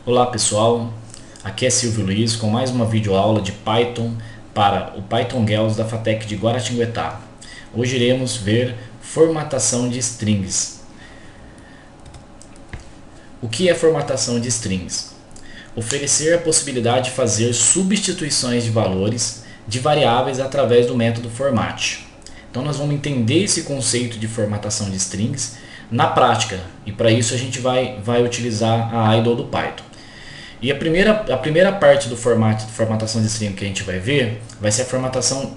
Olá pessoal, aqui é Silvio Luiz com mais uma videoaula de Python para o Python Girls da FATEC de Guaratinguetá. Hoje iremos ver formatação de strings. O que é formatação de strings? Oferecer a possibilidade de fazer substituições de valores de variáveis através do método format. Então nós vamos entender esse conceito de formatação de strings na prática, e para isso a gente vai utilizar a idle do Python. E a primeira parte do formatação de string que a gente vai ver vai ser a formatação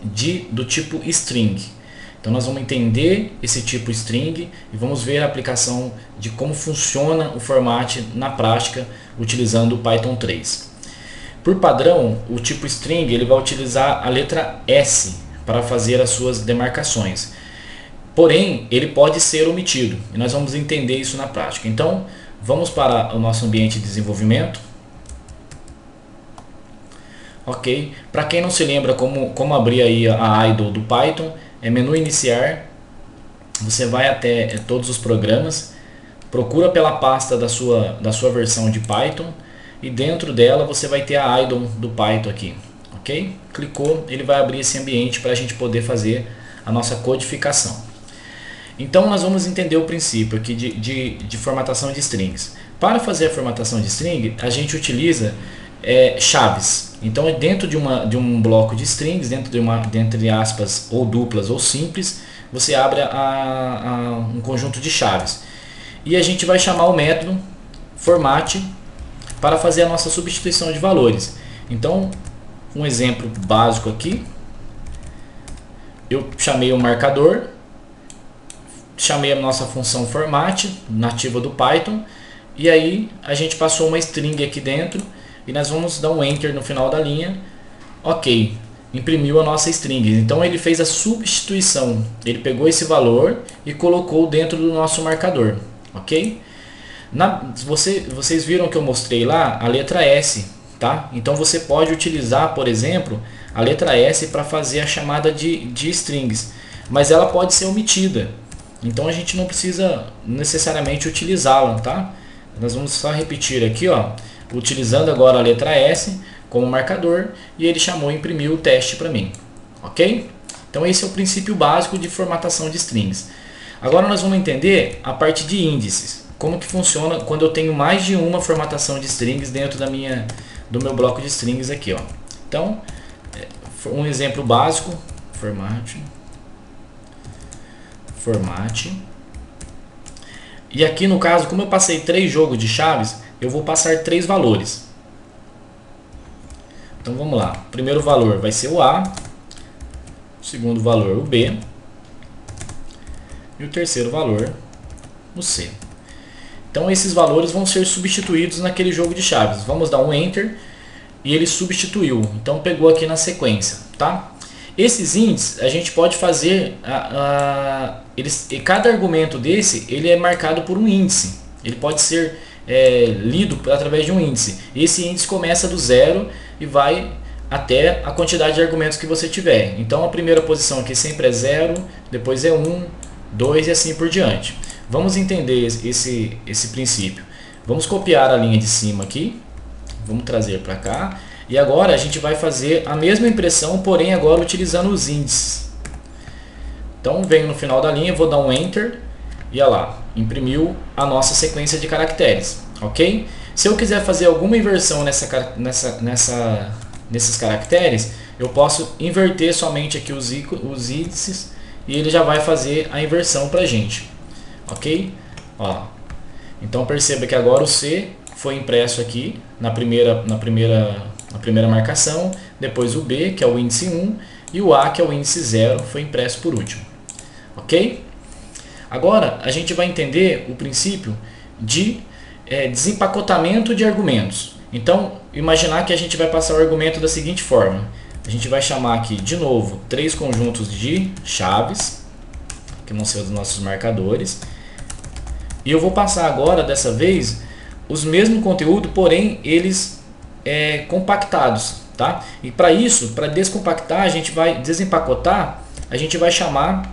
do tipo string. Então nós vamos entender esse tipo string e vamos ver a aplicação de como funciona o format na prática utilizando o Python 3. Por padrão, o tipo string ele vai utilizar a letra S para fazer as suas demarcações. Porém, ele pode ser omitido e nós vamos entender isso na prática. Então, vamos para o nosso ambiente de desenvolvimento. Ok, para quem não se lembra como abrir aí a idle do Python, é menu iniciar, você vai até todos os programas, procura pela pasta da sua versão de Python e dentro dela você vai ter a idle do Python aqui, ok? Clicou, ele vai abrir esse ambiente para a gente poder fazer a nossa codificação. Então nós vamos entender o princípio aqui de formatação de strings. Para fazer a formatação de string, a gente utiliza chaves. Então dentro de um bloco de strings, entre aspas ou duplas ou simples, você abre um conjunto de chaves. E a gente vai chamar o método format para fazer a nossa substituição de valores. Então um exemplo básico aqui, eu chamei o marcador, chamei a nossa função format nativa do Python e aí a gente passou uma string aqui dentro e nós vamos dar um enter no final da linha. Ok, imprimiu a nossa string. Então ele fez a substituição, ele pegou esse valor e colocou dentro do nosso marcador, ok? Vocês viram que eu mostrei lá a letra S, tá? Então você pode utilizar, por exemplo, a letra S para fazer a chamada de strings, mas ela pode ser omitida. Então a gente não precisa necessariamente utilizá-la, tá? Nós vamos só repetir aqui, ó, utilizando agora a letra S como marcador e ele chamou e imprimiu o teste para mim, ok? Então esse é o princípio básico de formatação de strings. Agora nós vamos entender a parte de índices, como que funciona quando eu tenho mais de uma formatação de strings dentro do meu bloco de strings aqui, ó. Então um exemplo básico, format. E aqui no caso, como eu passei 3 jogos de chaves, eu vou passar 3 valores. Então vamos lá. O primeiro valor vai ser o A, o segundo valor o B e o terceiro valor o C. Então esses valores vão ser substituídos naquele jogo de chaves. Vamos dar um enter e ele substituiu. Então pegou aqui na sequência, tá? Esses índices a gente pode fazer, cada argumento desse ele é marcado por um índice. Ele pode ser lido através de um índice. Esse índice começa do 0 e vai até a quantidade de argumentos que você tiver. Então a primeira posição aqui sempre é 0, depois é 1, 2 e assim por diante. Vamos entender esse princípio. Vamos copiar a linha de cima aqui, vamos trazer para cá. E agora a gente vai fazer a mesma impressão, porém agora utilizando os índices. Então venho no final da linha, vou dar um enter e olha lá, imprimiu a nossa sequência de caracteres, ok? Se eu quiser fazer alguma inversão nesses caracteres, eu posso inverter somente aqui os índices e ele já vai fazer a inversão para a gente, ok? Ó, então perceba que agora o C foi impresso aqui na primeira marcação, depois o B, que é o índice 1, e o A, que é o índice 0, foi impresso por último. Ok? Agora a gente vai entender o princípio de desempacotamento de argumentos. Então, imaginar que a gente vai passar o argumento da seguinte forma. A gente vai chamar aqui, de novo, 3 conjuntos de chaves, que vão ser os nossos marcadores. E eu vou passar agora, dessa vez, os mesmos conteúdos, porém eles compactados, tá? E para isso, para descompactar, a gente vai desempacotar, a gente vai chamar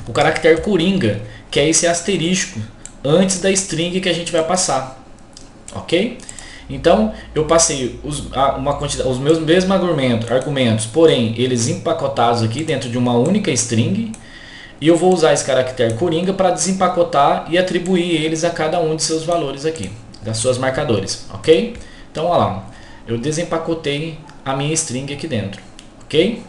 o caractere coringa, que é esse asterisco antes da string que a gente vai passar, ok? Então eu passei os meus mesmos argumentos, porém eles empacotados aqui dentro de uma única string, e eu vou usar esse caractere coringa para desempacotar e atribuir eles a cada um de seus valores aqui, das suas marcadores, ok? Então olha lá, eu desempacotei a minha string aqui dentro, ok?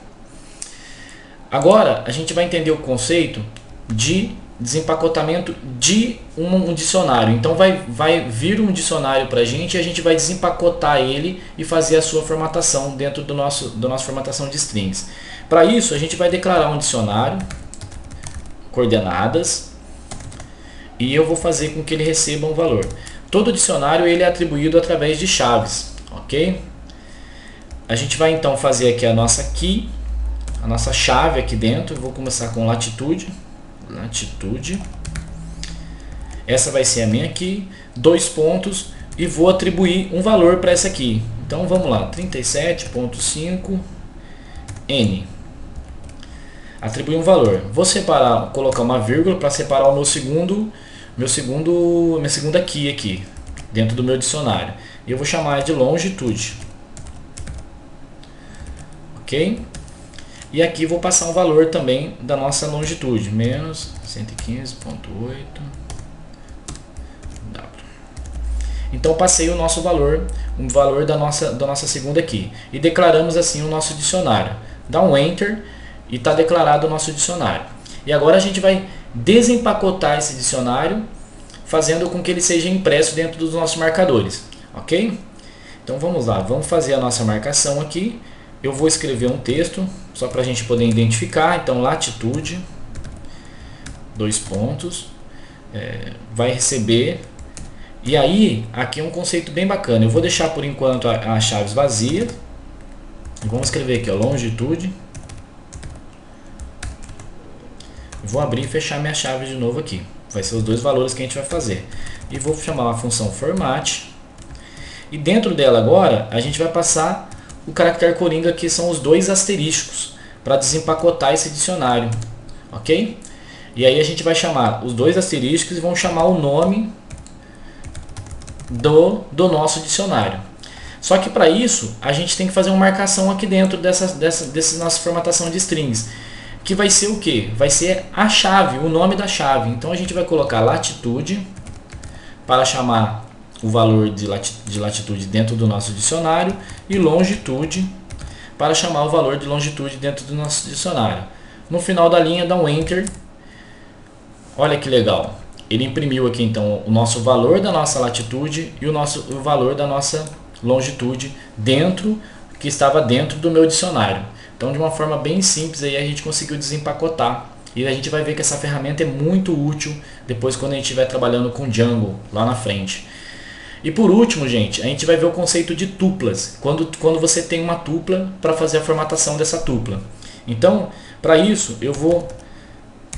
Agora a gente vai entender o conceito de desempacotamento de um dicionário. Então vai vir um dicionário para a gente e a gente vai desempacotar ele e fazer a sua formatação dentro da nossa formatação de strings. Para isso a gente vai declarar um dicionário, coordenadas, e eu vou fazer com que ele receba um valor. Todo dicionário ele é atribuído através de chaves, ok? A gente vai então fazer aqui a nossa key, a nossa chave aqui dentro. Eu vou começar com latitude, essa vai ser a minha key, 2 pontos, e vou atribuir um valor para essa aqui. Então vamos lá, 37.5 n. Atribuir um valor. Vou separar, colocar uma vírgula para separar o minha segunda key aqui dentro do meu dicionário. E eu vou chamar de longitude. Ok? E aqui vou passar um valor também da nossa longitude, menos 115.8 W. Então passei o nosso valor, um valor da nossa segunda key. E declaramos assim o nosso dicionário. Dá um Enter e está declarado o nosso dicionário. E agora a gente vai desempacotar esse dicionário, fazendo com que ele seja impresso dentro dos nossos marcadores, ok? Então vamos lá, vamos fazer a nossa marcação aqui. Eu vou escrever um texto, só para a gente poder identificar. Então latitude, 2 pontos, vai receber. E aí, aqui é um conceito bem bacana. Eu vou deixar por enquanto as chaves vazias. Vamos escrever aqui, ó, longitude. Vou abrir e fechar minha chave de novo aqui. Vai ser os dois valores que a gente vai fazer. E vou chamar a função format. E dentro dela agora, a gente vai passar o caractere coringa, que são os 2 asteriscos, para desempacotar esse dicionário. Ok? E aí a gente vai chamar os 2 asteriscos e vão chamar o nome do nosso dicionário. Só que para isso, a gente tem que fazer uma marcação aqui dentro dessa nossa formatação de strings. Que vai ser o que? Vai ser a chave, o nome da chave. Então a gente vai colocar latitude para chamar o valor de latitude dentro do nosso dicionário e longitude para chamar o valor de longitude dentro do nosso dicionário. No final da linha dá um Enter. Olha que legal. Ele imprimiu aqui então o nosso valor da nossa latitude e o valor da nossa longitude que estava dentro do meu dicionário. Então, de uma forma bem simples, aí a gente conseguiu desempacotar. E a gente vai ver que essa ferramenta é muito útil depois quando a gente estiver trabalhando com Django lá na frente. E por último, gente, a gente vai ver o conceito de tuplas. Quando você tem uma tupla para fazer a formatação dessa tupla. Então, para isso, eu vou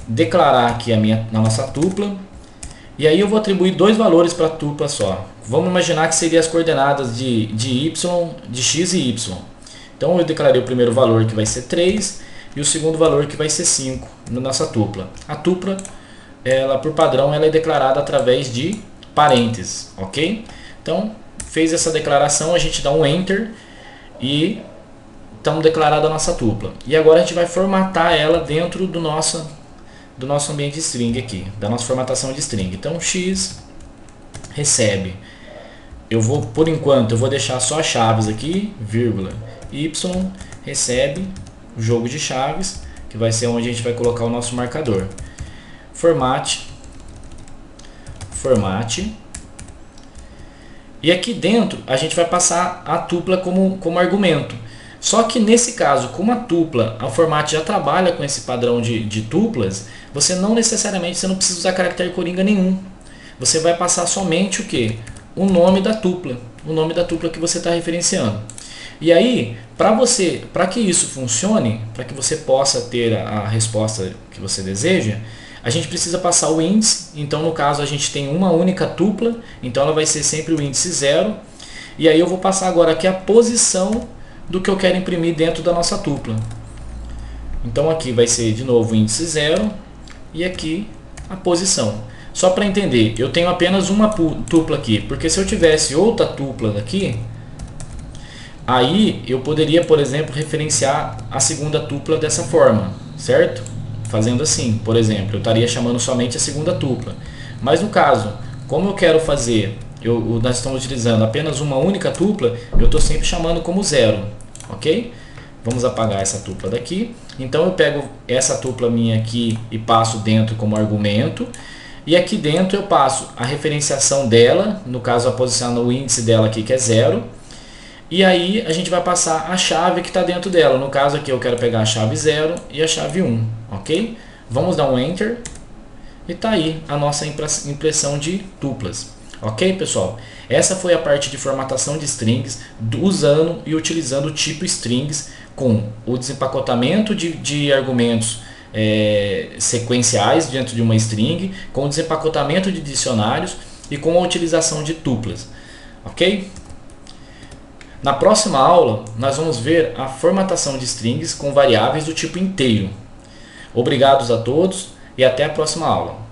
declarar aqui na nossa tupla. E aí eu vou atribuir 2 valores para a tupla só. Vamos imaginar que seriam as coordenadas de x e y. Então eu declarei o primeiro valor, que vai ser 3, e o segundo valor, que vai ser 5 na nossa tupla. A tupla, ela por padrão, ela é declarada através de parênteses, ok? Então, fez essa declaração, a gente dá um Enter e estamos declarada a nossa tupla. E agora a gente vai formatar ela dentro do nosso ambiente de string aqui, da nossa formatação de string. Então, x recebe. Por enquanto, eu vou deixar só as chaves aqui, vírgula. Y recebe o jogo de chaves, que vai ser onde a gente vai colocar o nosso marcador. Format. E aqui dentro a gente vai passar a tupla como argumento. Só que nesse caso, como a tupla, a format já trabalha com esse padrão de tuplas, você não precisa usar caractere coringa nenhum. Você vai passar somente o que? O nome da tupla que você está referenciando. E aí, para que isso funcione, para que você possa ter a resposta que você deseja, a gente precisa passar o índice. Então, no caso, a gente tem uma única tupla, então ela vai ser sempre o índice 0. E aí eu vou passar agora aqui a posição do que eu quero imprimir dentro da nossa tupla. Então aqui vai ser de novo o índice 0 e aqui a posição. Só para entender, eu tenho apenas uma tupla aqui, porque se eu tivesse outra tupla daqui, aí eu poderia, por exemplo, referenciar a segunda tupla dessa forma, certo? Fazendo assim, por exemplo, eu estaria chamando somente a segunda tupla. Mas no caso, como eu quero fazer, nós estamos utilizando apenas uma única tupla, eu estou sempre chamando como zero, ok? Vamos apagar essa tupla daqui. Então eu pego essa tupla minha aqui e passo dentro como argumento. E aqui dentro eu passo a referenciação dela, no caso a posição no índice dela aqui que é zero. E aí a gente vai passar a chave que está dentro dela. No caso aqui eu quero pegar a chave 0 e a chave 1, ok? Vamos dar um Enter. E está aí a nossa impressão de tuplas. Ok, pessoal? Essa foi a parte de formatação de strings, usando e utilizando o tipo strings com o desempacotamento de argumentos sequenciais dentro de uma string, com o desempacotamento de dicionários e com a utilização de tuplas. Ok? Na próxima aula, nós vamos ver a formatação de strings com variáveis do tipo inteiro. Obrigados a todos e até a próxima aula.